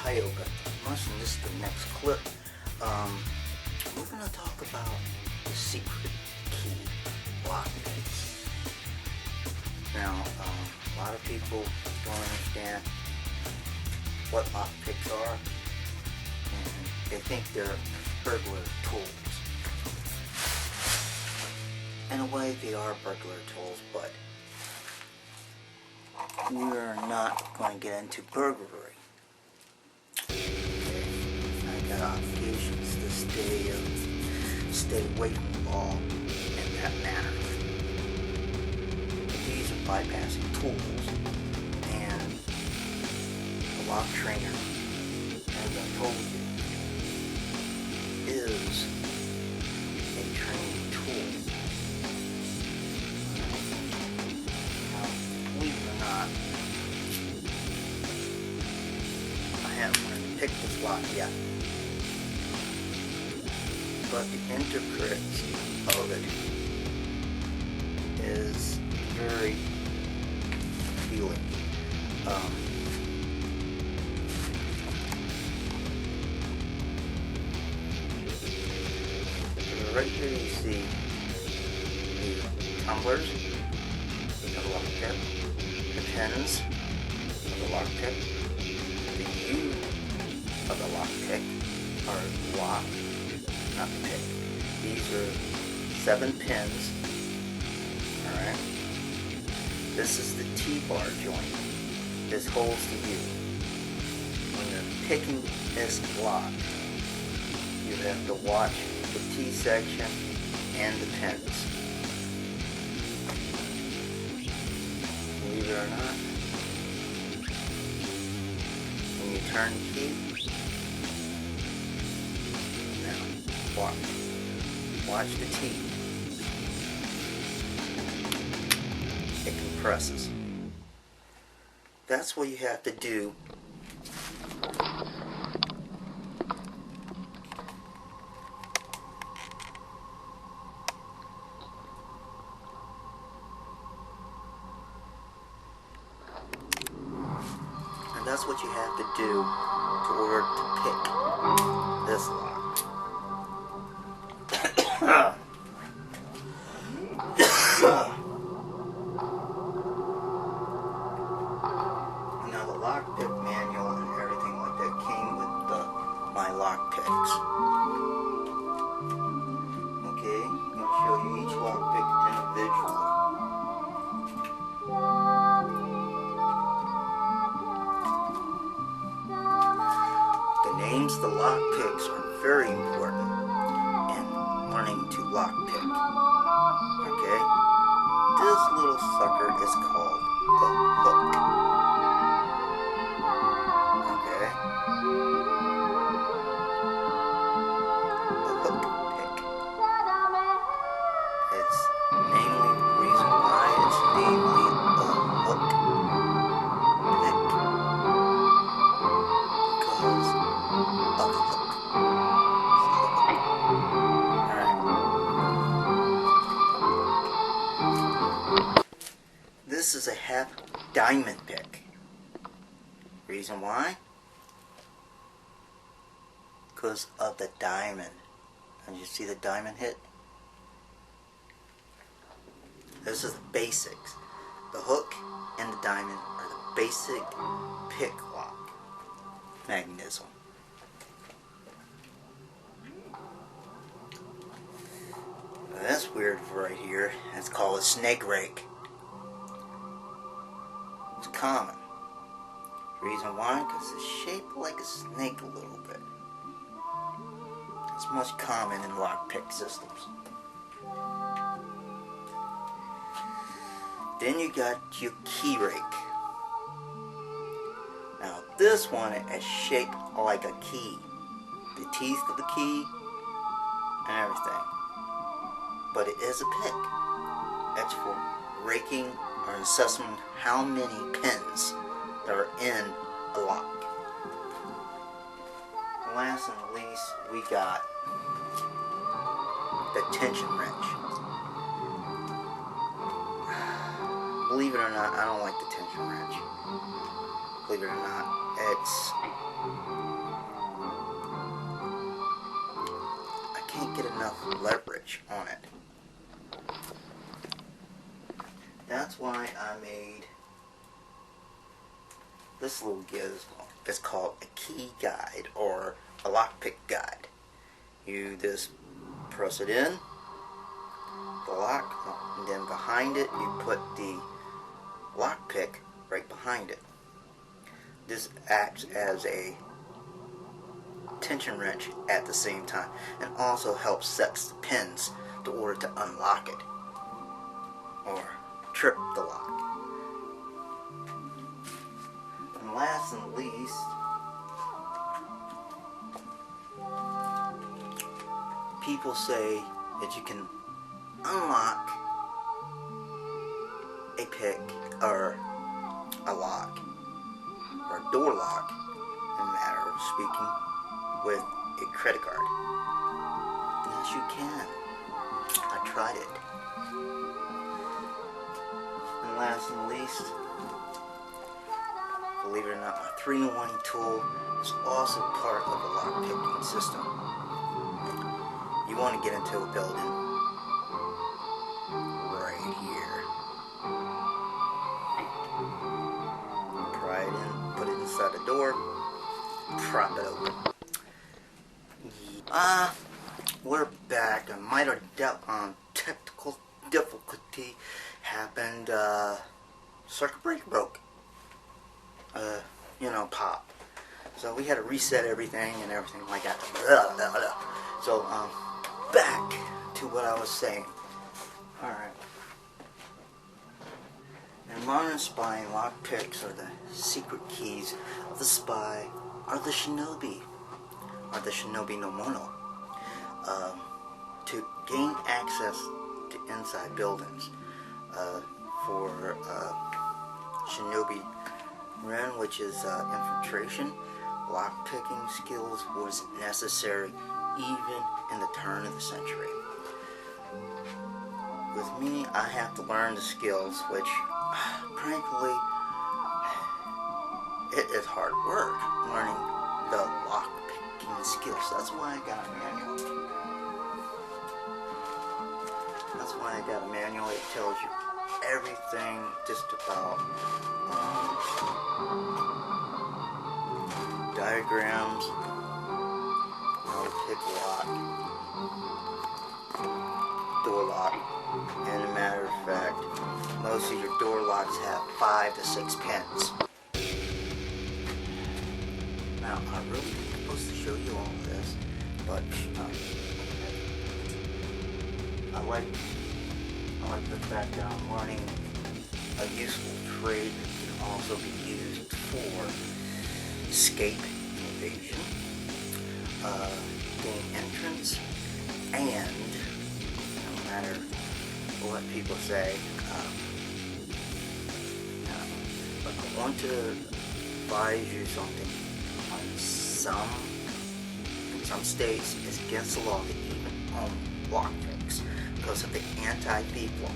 title got much, and this is the next clip. We're going to talk about the secret key lock picks. Now, a lot of people don't understand what lock picks are, and they think they're burglar tools. In a way, they are burglar tools, but we're not going to get into burglary. I got obligations to stay away from the law in that manner. These are bypassing tools, and the lock trainer, as I told you, is a training tool. Now, believe it or not, I haven't learned to pick this lock yet, but the intricacies of it is very appealing. Right here you see the tumblers of the lock pick, the pins of the lock pick, the U of the lock pick, or lock, not pick. These are 7 pins. Alright. This is the T-bar joint. This holds the U. When you're picking this lock, you have to watch the T section and the pins. Believe it or not, when you turn the key, now watch the T. It compresses. That's what you have to do. And that's what you have to do to order to pick this lock. Now the lockpick manual and everything like that came with my lockpicks. Okay, I'm going to show you each lockpick individually. The names of the lockpicks are very important in learning to lockpick. Okay, this little sucker is called a hook. Okay, a hook pick. It's namely the reason why it's namely a hook pick, because of the hook. This is a half diamond pick. Reason why? Because of the diamond. And you see the diamond hit? This is the basics. The hook and the diamond are the basic pick lock mechanism. Now that's weird right here. It's called a snake rake. It's common. Reason why? Because it's shaped like a snake a little bit. It's most common in lockpick systems. Then you got your key rake. Now this one is shaped like a key. The teeth of the key and everything. But it is a pick. It's for raking or assessing how many pins that are in a lock. And last and least, we got the tension wrench. Believe it or not, I don't like the tension wrench. Believe it or not, it's get enough leverage on it. That's why I made this little gizmo. It's called a key guide or a lockpick guide. You just press it in, the lock, and then behind it you put the lockpick right behind it. This acts as a tension wrench at the same time, and also helps set the pins in order to unlock it or trip the lock. And last and least, people say that you can unlock a pick or a lock or a door lock, in a matter of speaking, with a credit card. Yes, you can. I tried it. And last and least, believe it or not, my 3-in-1 tool is also part of the lock picking system. You want to get into a building right here. Pry it in, put it inside the door, prop it open. We're back. A minor technical difficulty happened. Circuit breaker broke. Pop. So we had to reset everything and everything like that. So, back to what I was saying. Alright. In modern spying, lockpicks are the secret keys of the spy, are the shinobi no mono, to gain access to inside buildings. For shinobi ren, which is infiltration, lockpicking skills was necessary even in the turn of the century. With me, I have to learn the skills, which, frankly, it is hard work learning the lockpicking skills. That's why I got a manual. That's why I got a manual. It tells you everything just about diagrams, how to pick lock, door lock, and a matter of fact, most of your door locks have 5 to 6 pins. Now, I really wasn't supposed to show you all of this, but I like the fact that I'm learning a useful trade that can also be used for escape, evasion, gain entrance, and no matter what people say, but I want to advise you something. In some states, it's against the law to even own lockpicks because of the anti-thief law.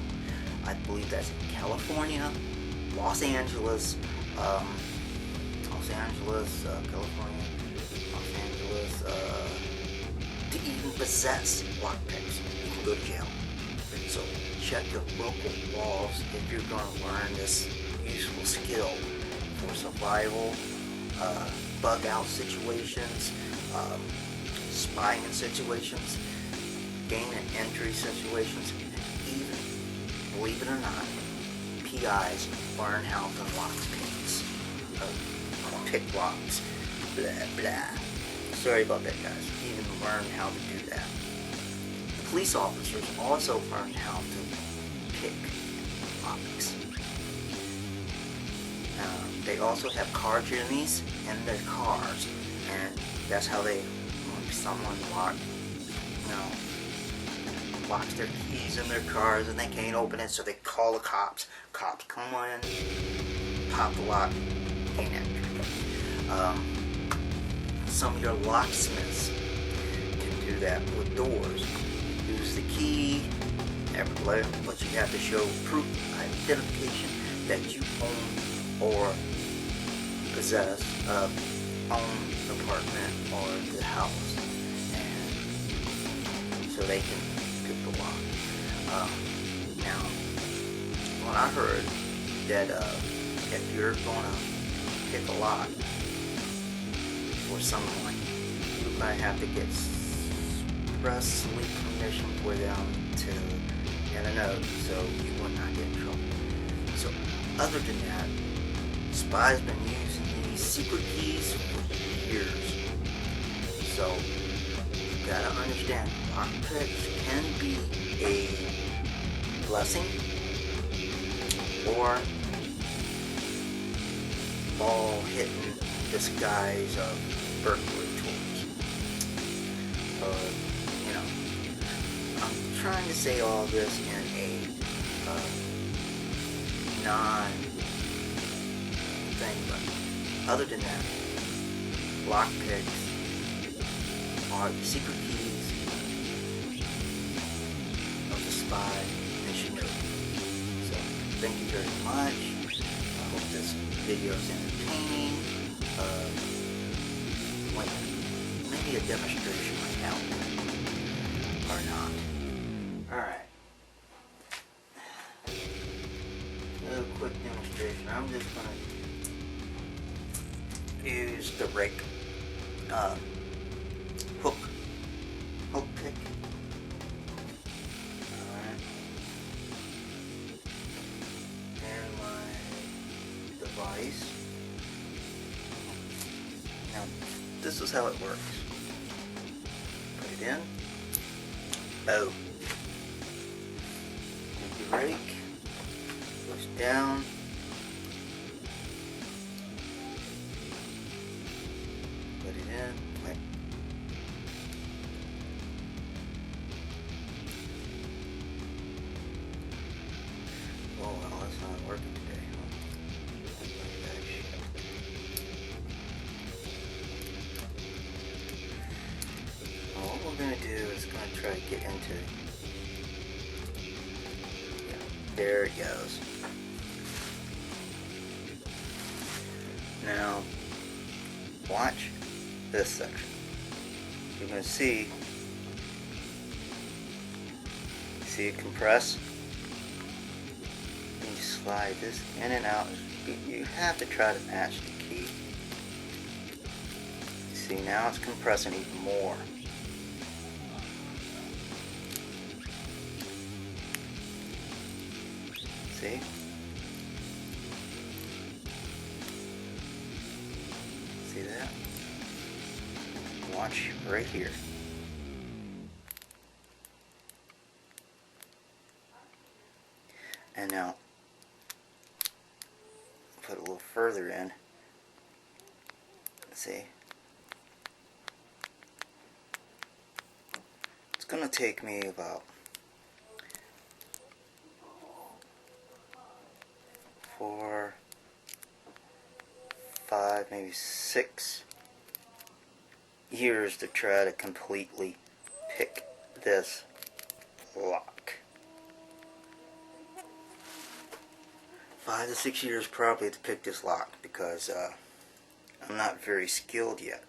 I believe that's in California, Los Angeles, California, Los Angeles. To even possess lockpicks, you can go to jail. So check your local laws if you're going to learn this useful skill for survival, bug out situations, spying situations, gain and entry situations, even, believe it or not, PIs learn how to lock picks, pick locks, blah blah. Sorry about that, guys. Even learn how to do that. The police officers also learn how to pick locks. They also have car journeys in their cars, and that's how they, when someone locks their keys in their cars and they can't open it, so they call the cops. Cops come in, pop the lock, gain entry. Some of your locksmiths can do that with doors. Use the key, but you have to show proof of identification that you own or possess own the apartment or the house. And so they can pick the lock. Now, when I heard that if you're gonna pick a lock for someone, you're gonna have to get expressly permission for them to get a note, so you will not get in trouble. So, other than that, spies been using these secret keys for years. So, you gotta understand, lockpicks can be a blessing or all hidden disguise of burglary tools. You know, I'm trying to say all this in a non-thing, but other than that, lockpicks are the secret keys of the spy missionary. So, thank you very much. I hope this video is entertaining. Maybe a demonstration right now, or not. Alright. A quick demonstration. I'm just going to use the rake hook pick. Alright. And my device. Now, this is how it works. Put it in. Oh. Take the rake. Goes down. Put it in. Wait. Oh well, that's not working today, huh? Well, what we're going to do is going to try to get into it. Yeah, there it goes. Now, watch this section. You're going to see it compress. You slide this in and out. You have to try to match the key. You see, now it's compressing even more. See? See that? Watch right here. And now, put a little further in. See? It's going to take me about 4, 5, maybe 6 years to try to completely pick this lock. 5 to 6 years probably to pick this lock, because I'm not very skilled yet.